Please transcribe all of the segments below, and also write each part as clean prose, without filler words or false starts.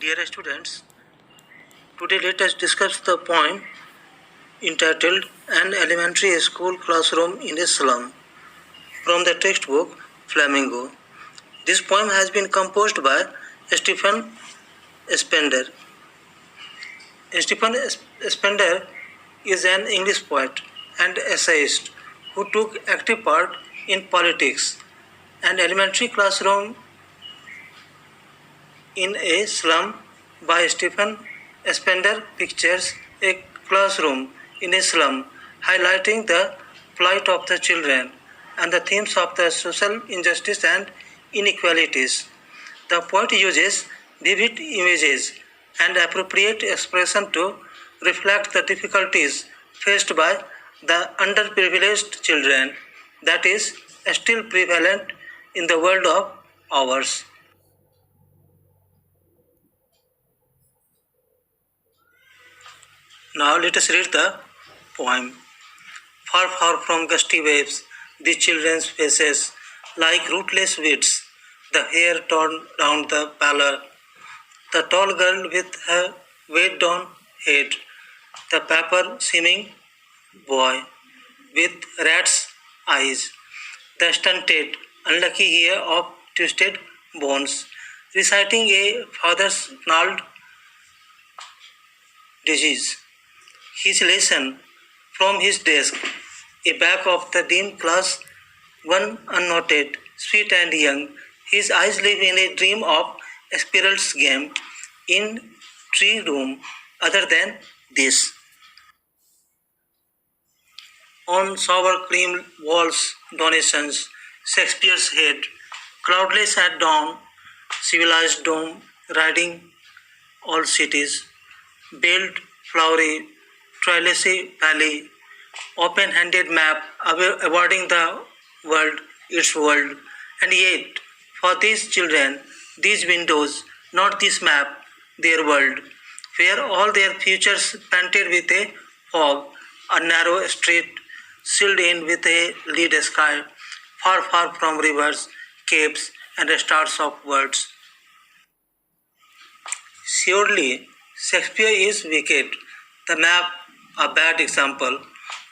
Dear students, today let us discuss the poem entitled An Elementary School Classroom in a Slum from the textbook Flamingo. This poem has been composed by Stephen Spender. Stephen Spender is an English poet and essayist who took active part in politics. An elementary classroom in a slum by Stephen Spender pictures a classroom in a slum, highlighting the plight of the children and the themes of the social injustice and inequalities. The poet uses vivid images and appropriate expression to reflect the difficulties faced by the underprivileged children that is still prevalent in the world of ours. Now let us read the poem. Far, far from gusty waves, the children's faces, like rootless weeds, the hair torn round the pallor, the tall girl with her weighed down head, the paper seeming boy with rat's eyes, the stunted, unlucky ear of twisted bones, reciting a father's gnarled disease. His lesson from his desk, a back of the dim class, one unnoted, sweet and young. His eyes live in a dream of a spiral's game in tree room other than this. On sour cream walls, donations, Shakespeare's head, cloudless at dawn, civilized dome, riding all cities, built flowery, trellisy valley, open-handed map awarding the world its world. And yet, for these children, these windows, not this map, their world, where all their futures painted with a fog, a narrow street sealed in with a lead sky, far, far from rivers, caves, and stars of words. Surely, Shakespeare is wicked, the map a bad example,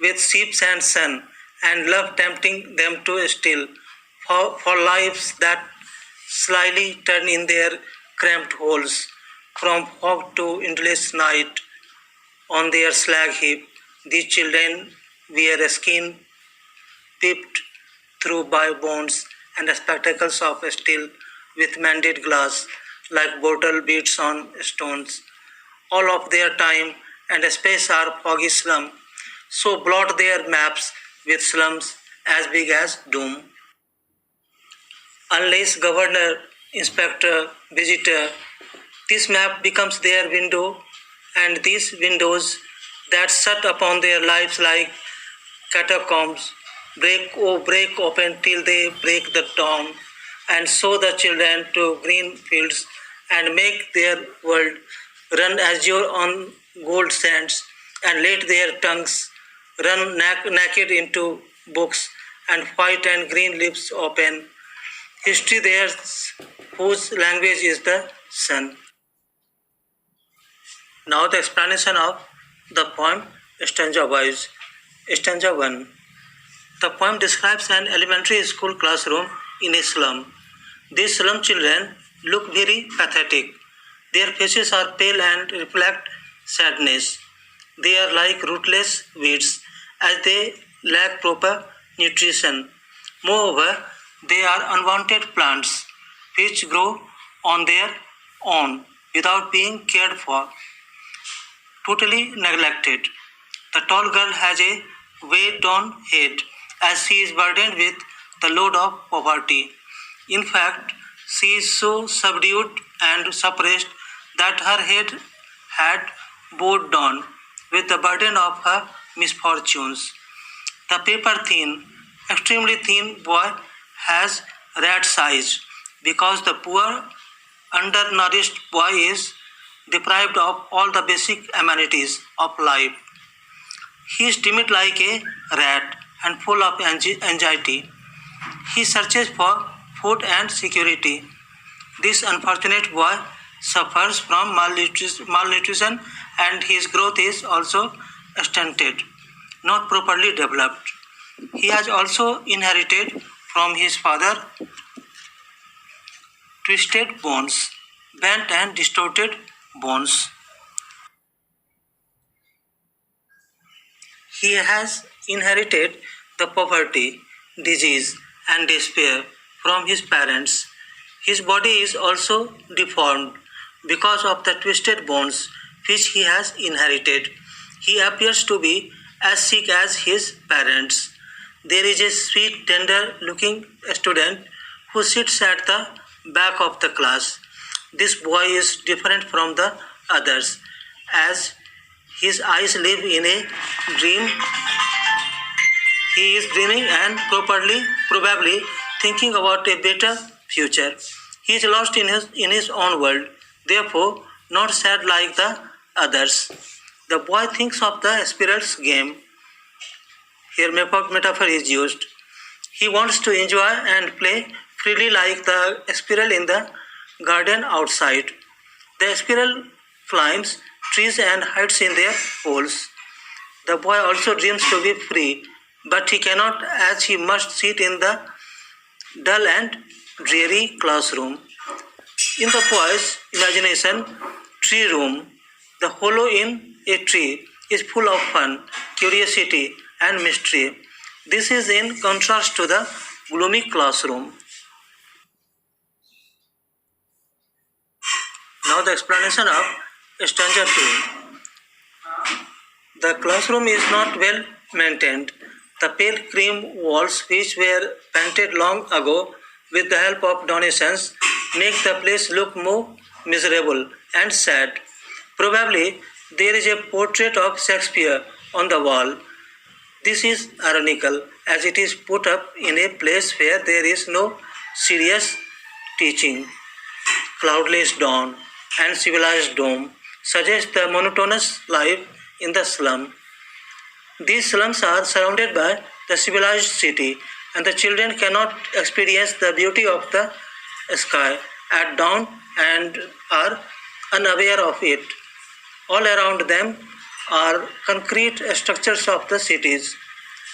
with ships and sun and love tempting them to steal for lives that slyly turn in their cramped holes, from fog to endless night. On their slag heap, these children wear a skin peeped through by bones and spectacles of steel with mended glass, like bottle beads on stones. All of their time and space are foggy slum, so blot their maps with slums as big as doom. Unless governor, inspector, visitor, this map becomes their window, and these windows that shut upon their lives like catacombs break open till they break the dawn, and sow the children to green fields and make their world run azure on gold sands, and let their tongues run naked into books, and white and green lips open. History theirs, whose language is the sun. Now the explanation of the poem stanza wise. Stanza 1. The poem describes an elementary school classroom in a slum. These slum children look very pathetic. Their faces are pale and reflect sadness. They are like rootless weeds as they lack proper nutrition. Moreover, they are unwanted plants which grow on their own without being cared for, totally neglected. The tall girl has a weighed down head as she is burdened with the load of poverty. In fact, she is so subdued and suppressed that her head had bowed down with the burden of her misfortunes. The paper thin, extremely thin boy has rat's eyes because the poor, undernourished boy is deprived of all the basic amenities of life. He is timid like a rat and full of anxiety. He searches for food and security. This unfortunate boy suffers from malnutrition and his growth is also stunted, not properly developed. He has also inherited from his father twisted bones, bent and distorted bones. He has inherited the poverty, disease, and despair from his parents. His body is also deformed because of the twisted bones which he has inherited. He appears to be as sick as his parents. There is a sweet, tender looking student who sits at the back of the class. This boy is different from the others as his eyes live in a dream. He is dreaming and probably thinking about a better future. He is lost in his own world, therefore not sad like the others. The boy thinks of the squirrel's game. Here metaphor is used. He wants to enjoy and play freely like the squirrel in the garden outside. The squirrel climbs trees and hides in their holes. The boy also dreams to be free, but he cannot as he must sit in the dull and dreary classroom. In the boy's imagination, tree room, the hollow in a tree is full of fun, curiosity, and mystery. This is in contrast to the gloomy classroom. Now the explanation of stanza 2. The classroom is not well maintained. The pale cream walls, which were painted long ago with the help of donations, make the place look more miserable and sad. Probably there is a portrait of Shakespeare on the wall. This is ironical as it is put up in a place where there is no serious teaching. Cloudless dawn and civilized dome suggest the monotonous life in the slum. These slums are surrounded by the civilized city, and the children cannot experience the beauty of the sky at dawn and are unaware of it. All around them are concrete structures of the cities.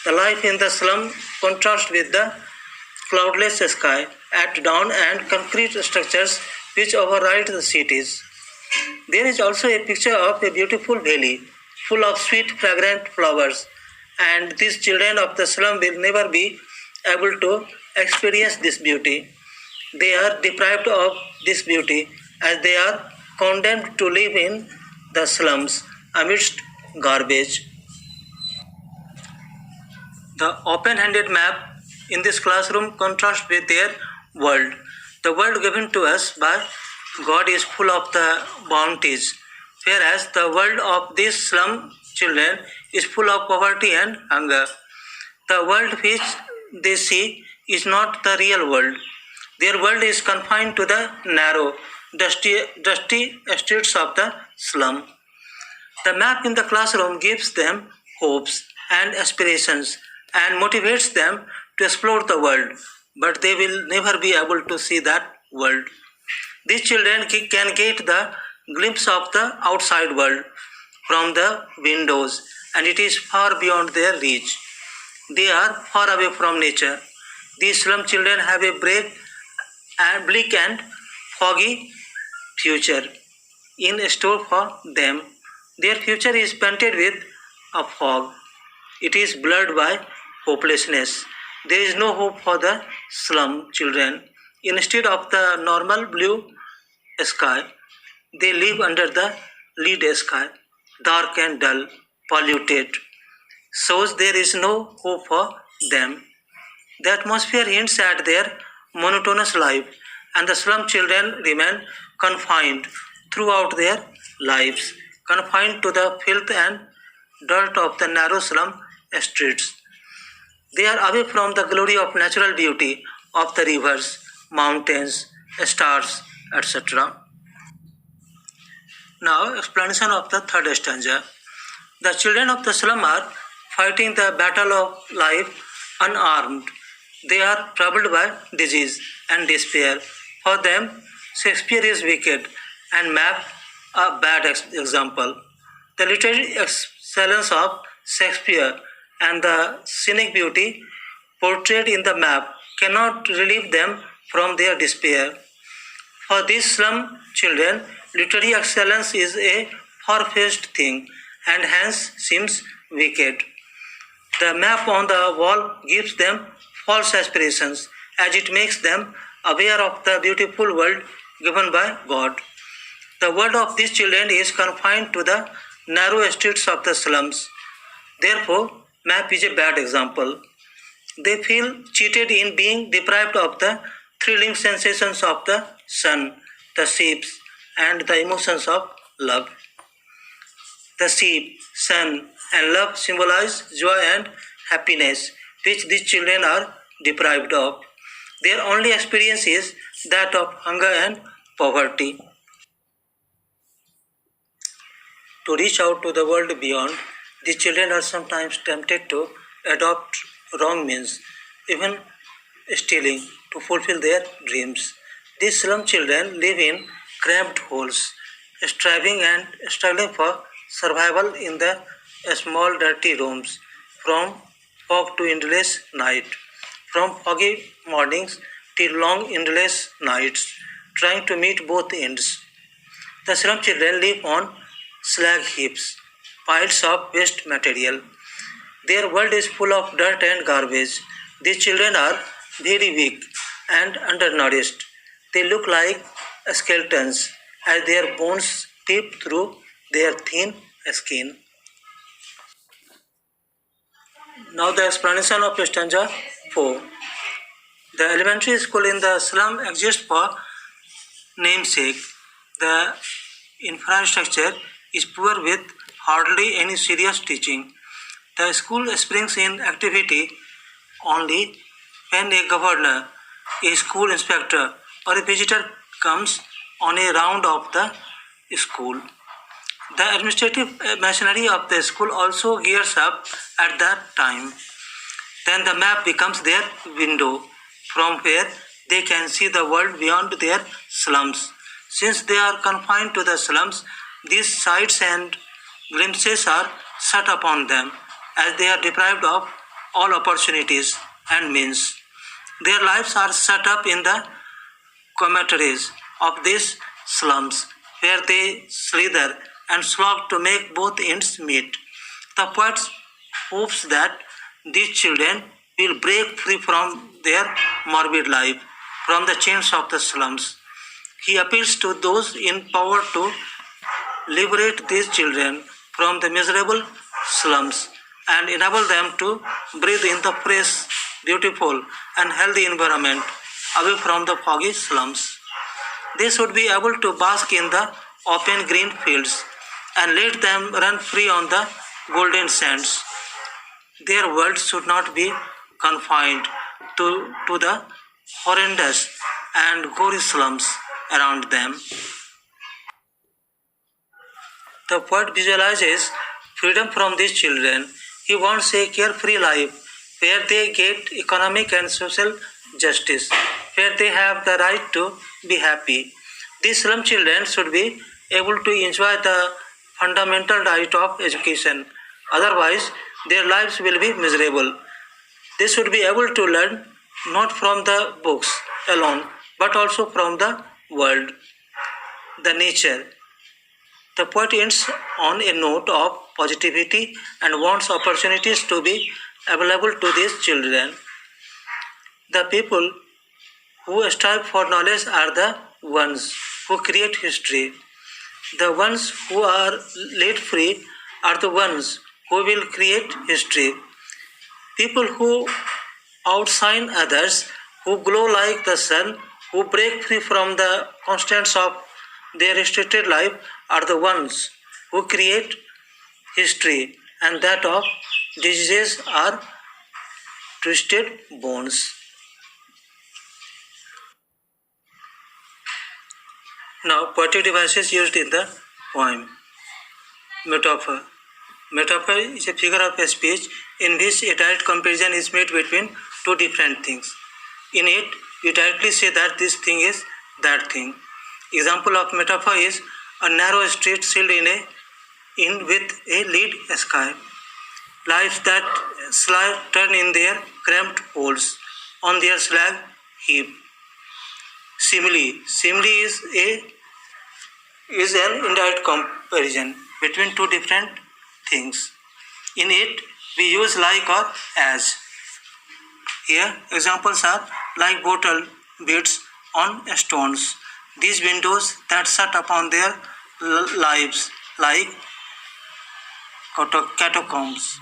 The life in the slum contrasts with the cloudless sky at dawn and concrete structures which override the cities. There is also a picture of a beautiful valley full of sweet, fragrant flowers, and these children of the slum will never be able to experience this beauty. They are deprived of this beauty as they are condemned to live in the slums amidst garbage. The open handed map in this classroom contrasts with their world. The world given to us by God is full of the bounties, whereas the world of these slum children is full of poverty and hunger. The world which they see is not the real world. Their world is confined to the narrow, dusty streets of the slum. The map in the classroom gives them hopes and aspirations and motivates them to explore the world, but they will never be able to see that world. These children can get the glimpse of the outside world from the windows, and it is far beyond their reach. They are far away from nature. These slum children have a bleak and foggy future in store for them. Their future is painted with a fog. It is blurred by hopelessness. There is no hope for the slum children. Instead of the normal blue sky, they live under the lead sky, dark and dull, polluted. Shows there is no hope for them. The atmosphere hints at their monotonous life, and the slum children remain confined throughout their lives, confined to the filth and dirt of the narrow slum streets. They are away from the glory of natural beauty of the rivers, mountains, stars, etc. Now, explanation of the third stanza. The children of the slum are fighting the battle of life unarmed. They are troubled by disease and despair. For them, Shakespeare is wicked and map a bad example. The literary excellence of Shakespeare and the scenic beauty portrayed in the map cannot relieve them from their despair. For these slum children, literary excellence is a far-fetched thing and hence seems wicked. The map on the wall gives them false aspirations as it makes them aware of the beautiful world given by God. The world of these children is confined to the narrow streets of the slums. Therefore, map is a bad example. They feel cheated in being deprived of the thrilling sensations of the sun, the sheep, and the emotions of love. The sheep, sun, and love symbolize joy and happiness, which these children are deprived of. Their only experience is that of hunger and poverty. To reach out to the world beyond, these children are sometimes tempted to adopt wrong means, even stealing, to fulfill their dreams. These slum children live in cramped holes, striving and struggling for survival in the small dirty rooms, from fog to endless night, from foggy mornings till long endless nights, trying to meet both ends. The slum children live on slag heaps, piles of waste material. Their world is full of dirt and garbage. These children are very weak and undernourished. They look like skeletons as their bones peep through their thin skin. Now the explanation of stanza 4. The elementary school in the slum exists for namesake. The infrastructure is poor with hardly any serious teaching. The school springs in activity only when a governor, a school inspector, or a visitor comes on a round of the school. The administrative machinery of the school also gears up at that time. Then the map becomes their window from where they can see the world beyond their slums. Since they are confined to the slums, these sights and glimpses are shut upon them as they are deprived of all opportunities and means. Their lives are shut up in the cemeteries of these slums where they slither and slog to make both ends meet. The poet hopes that these children will break free from their morbid life, from the chains of the slums. He appeals to those in power to liberate these children from the miserable slums and enable them to breathe in the fresh, beautiful, and healthy environment away from the foggy slums. They should be able to bask in the open green fields and let them run free on the golden sands. Their world should not be confined to the horrendous and gory slums around them. The poet visualizes freedom from these children. He wants a carefree life where they get economic and social justice, where they have the right to be happy. These slum children should be able to enjoy the fundamental right of education. Otherwise, their lives will be miserable. They should be able to learn not from the books alone, but also from the world, the nature. The poet ends on a note of positivity and wants opportunities to be available to these children. The people who strive for knowledge are the ones who create history. The ones who are laid free are the ones who will create history. People who outshine others, who glow like the sun, who break free from the constraints of their restricted life are the ones who create history, and that of diseases are twisted bones. Now, poetic devices used in the poem. Metaphor. Metaphor is a figure of speech in which a direct comparison is made between two different things. In it, you directly say that this thing is that thing. Example of metaphor is a narrow street sealed in with a lead sky. Lives that slide turn in their cramped holes on their slag heap. Simile is an indirect comparison between two different things. In it, we use like or as. Here, examples are like bottle beads on stones. These windows that shut upon their lives like catacombs.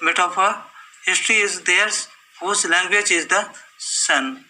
Metaphor, history is theirs whose language is the sun.